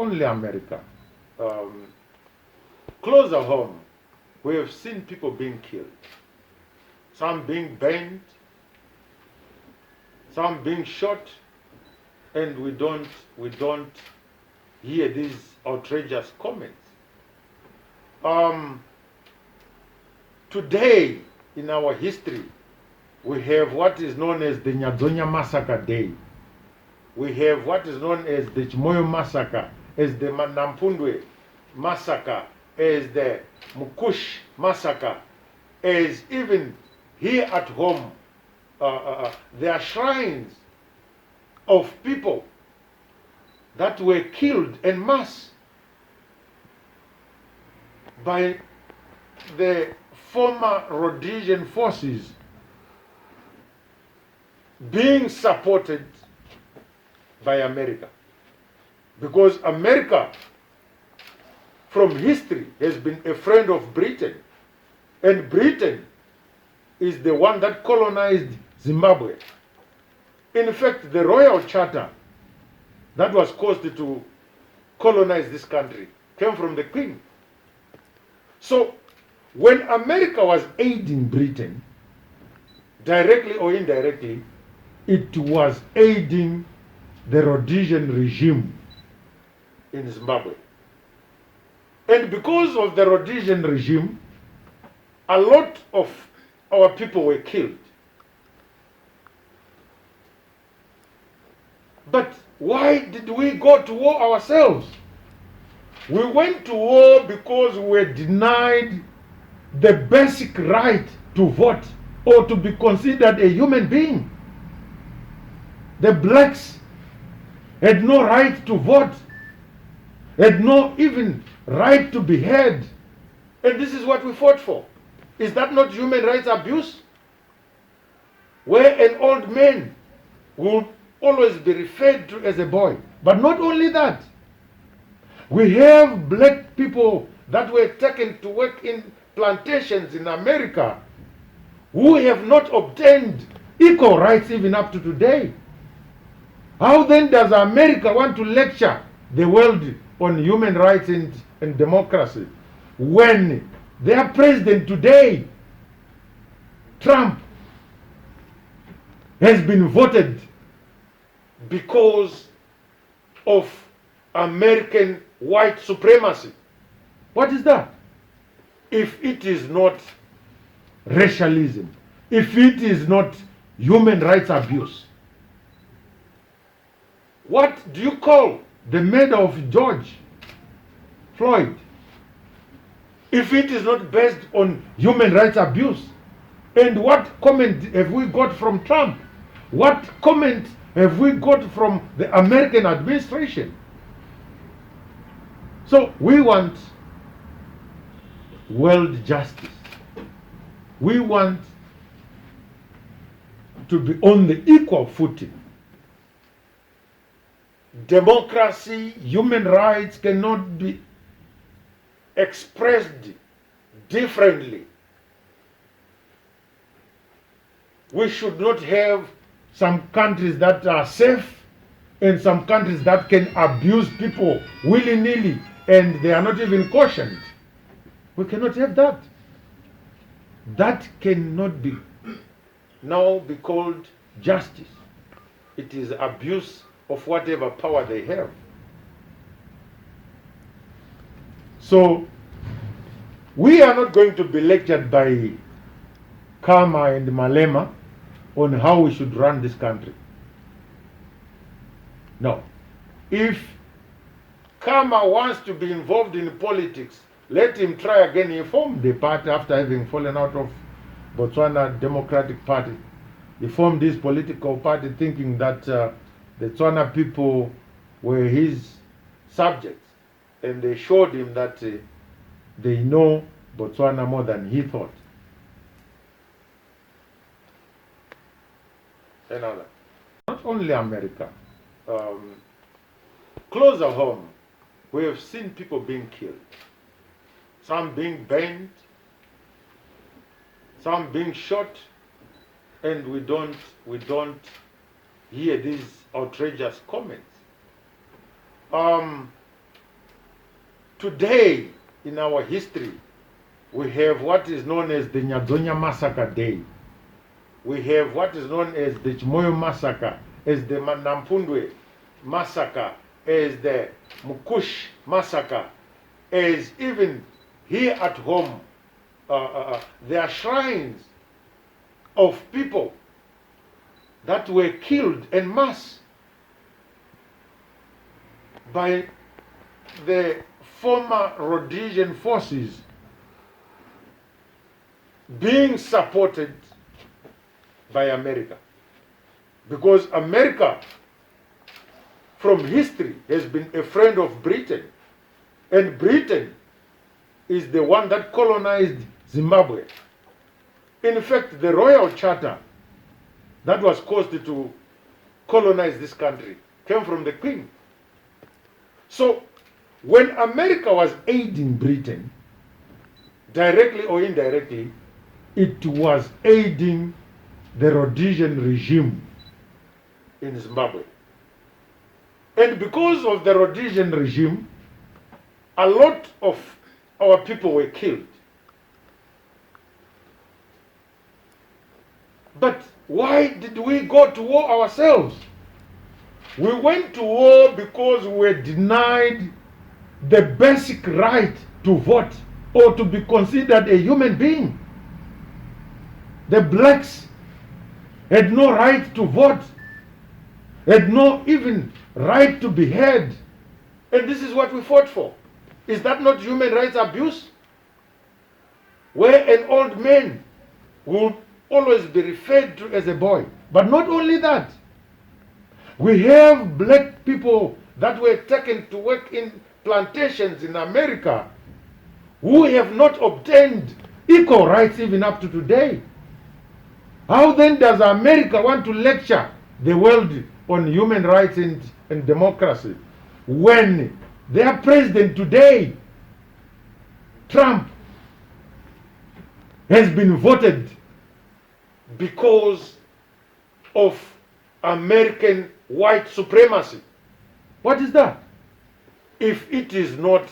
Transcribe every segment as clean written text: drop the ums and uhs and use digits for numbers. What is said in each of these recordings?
only America. Um, Closer home, we have seen people being killed, some being burned, some being shot, and we don't hear these outrageous comments. Today in our history, we have what is known as the Nyazonya Massacre Day. We have what is known as the Chimoyo Massacre, as the Nampundwe Massacre, as the Mukush Massacre, as even here at home, there are shrines of people that were killed en masse by the former Rhodesian forces being supported by America. Because America, from history, has been a friend of Britain. And Britain is the one that colonized Zimbabwe. In fact, the Royal Charter that was caused to colonize this country came from the Queen. So, when America was aiding Britain, directly or indirectly, it was aiding the Rhodesian regime in Zimbabwe. And because of the Rhodesian regime, a lot of our people were killed. But why did we go to war ourselves? We went to war because we were denied the basic right to vote or to be considered a human being. The blacks had no right to vote, had no even right to be heard. And this is what we fought for. Is that not human rights abuse? Where an old man will always be referred to as a boy. But not only that, we have black people that were taken to work in plantations in America who have not obtained equal rights even up to today. How then does America want to lecture the world on human rights and democracy when their president today, Trump, has been voted because of American white supremacy? What is that? If it is not racialism, if it is not human rights abuse, what do you call the murder of George Floyd? If it is not based on human rights abuse? And what comment have we got from Trump? What comment have we got from the American administration? So we want world justice. We want to be on the equal footing. Democracy, human rights cannot be expressed differently. We should not have some countries that are safe and some countries that can abuse people willy-nilly and they are not even cautioned. We cannot have that. That cannot be now be called justice. It is abuse of whatever power they have. So we are not going to be lectured by Kama and Malema on how we should run this country. No. If Kama wants to be involved in politics, let him try again. He formed the party after having fallen out of Botswana Democratic Party. He formed this political party thinking that the Tswana people were his subjects. And they showed him that they know Botswana more than he thought. Another. Not only America. Closer home, we have seen people being killed. Some being burned, some being shot, and we don't hear these outrageous comments. Today, in our history, we have what is known as the Nyazonya Massacre Day. We have what is known as the Chimoyo Massacre, as the Nampundwe Massacre, as the Mukush Massacre, as even here at home, there are shrines of people that were killed en masse by the former Rhodesian forces being supported by America. Because America, from history, has been a friend of Britain. And Britain is the one that colonized Zimbabwe. In fact, the Royal Charter that was caused to colonize this country came from the Queen. So, when America was aiding Britain, directly or indirectly, it was aiding the Rhodesian regime in Zimbabwe. And because of the Rhodesian regime, a lot of our people were killed. But why did we go to war ourselves? We went to war because we were denied the basic right to vote or to be considered a human being. The blacks had no right to vote, had no even right to be heard. And this is what we fought for. Is that not human rights abuse? Where an old man would always be referred to as a boy. But not only that, we have black people that were taken to work in plantations in America who have not obtained equal rights even up to today. How then does America want to lecture the world on human rights and democracy when their president today, Trump, has been voted because of American white supremacy? What is that? If it is not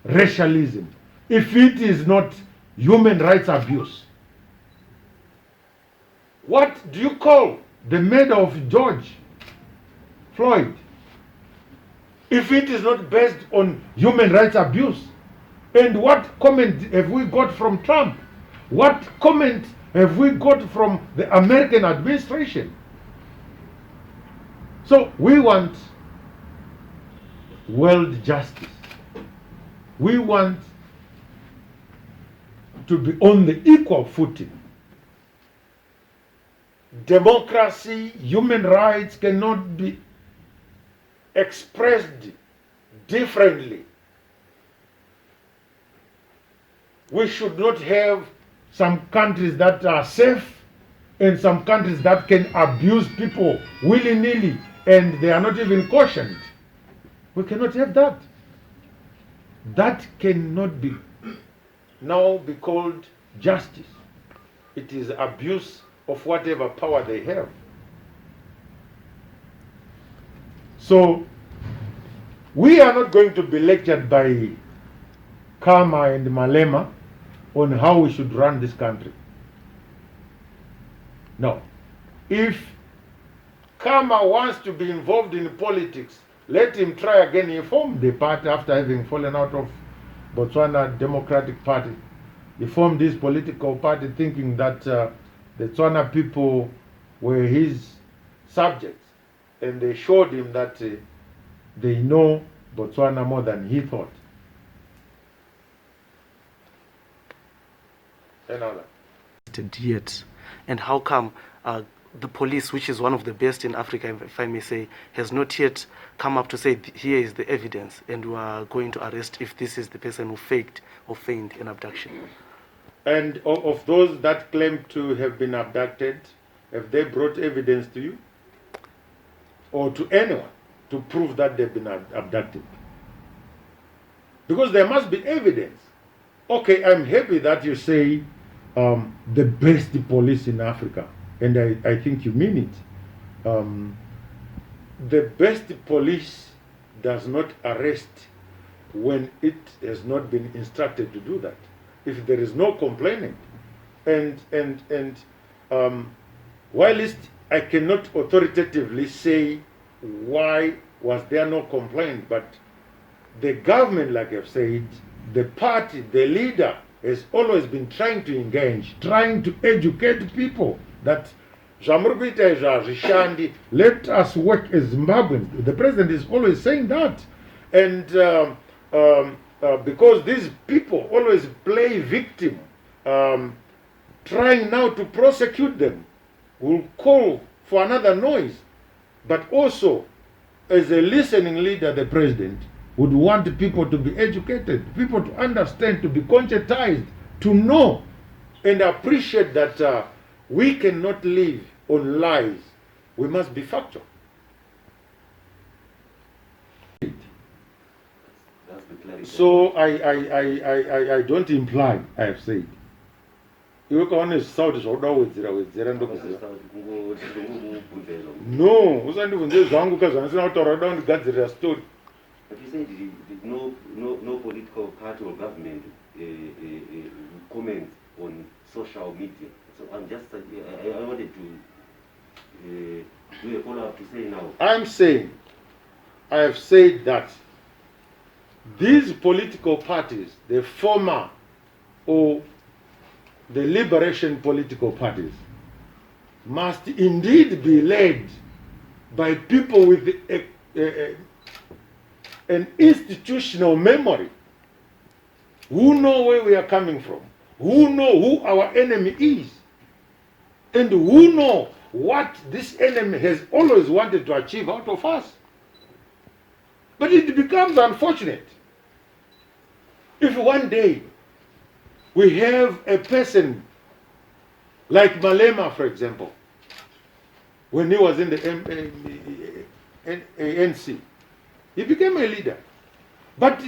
racialism, if it is not human rights abuse, what do you call the murder of George Floyd? If it is not based on human rights abuse? And what comment have we got from Trump? What comment have we got from the American administration? So we want world justice. We want to be on the equal footing. Democracy, human rights cannot be expressed differently. We should not have some countries that are safe and some countries that can abuse people willy-nilly and they are not even cautioned. We cannot have that. That cannot be now be called justice. It is abuse of whatever power they have. So, we are not going to be lectured by Kama and Malema on how we should run this country. No. If Kama wants to be involved in politics, let him try again. He formed the party after having fallen out of Botswana Democratic Party. He formed this political party thinking that the Tswana people were his subjects. And they showed him that they know Botswana more than he thought. Another. Yet, and how come the police, which is one of the best in Africa, if I may say, has not yet come up to say here is the evidence and we are going to arrest if this is the person who faked or feigned an abduction? And of those that claim to have been abducted, have they brought evidence to you or to anyone to prove that they've been abducted? Because there must be evidence. Okay, I'm happy that you say the best police in Africa, and I think you mean it. The best police does not arrest when it has not been instructed to do that. If there is no complaining, whilst I cannot authoritatively say why was there no complaint, but the government, like I've said, the party, the leader has always been trying to engage, trying to educate people that let us work as Zimbabweans. The president is always saying that. And because these people always play victim, trying now to prosecute them, will call for another noise. But also, as a listening leader, the president would want people to be educated, people to understand, to be conscientized, to know and appreciate that we cannot live on lies. We must be factual. So I don't imply, I have said. No, usandibvunze zvangu kazvanisina kutaura da undigadzirira story. But you said no political party or government comments on social media. So I'm just I wanted to do a follow-up to say now. I'm saying, I have said that these political parties, the former or the liberation political parties, must indeed be led by people with an institutional memory, who know where we are coming from, who know who our enemy is, and who know what this enemy has always wanted to achieve out of us. But it becomes unfortunate if one day we have a person like Malema, for example, when he was in the ANC, he became a leader. But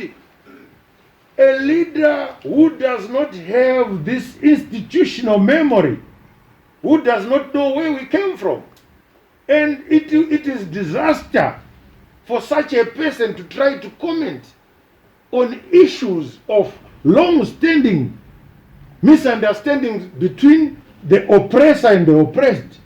a leader who does not have this institutional memory, who does not know where we came from, and it is disaster for such a person to try to comment on issues of long-standing misunderstandings between the oppressor and the oppressed.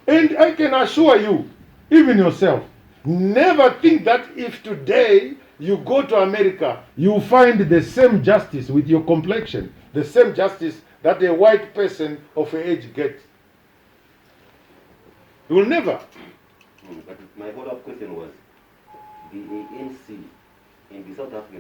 And I can assure you, even yourself, never think that if today you go to America, you find the same justice with your complexion, the same justice that a white person of age gets. You will never. But my follow-up question was, the ANC and the South African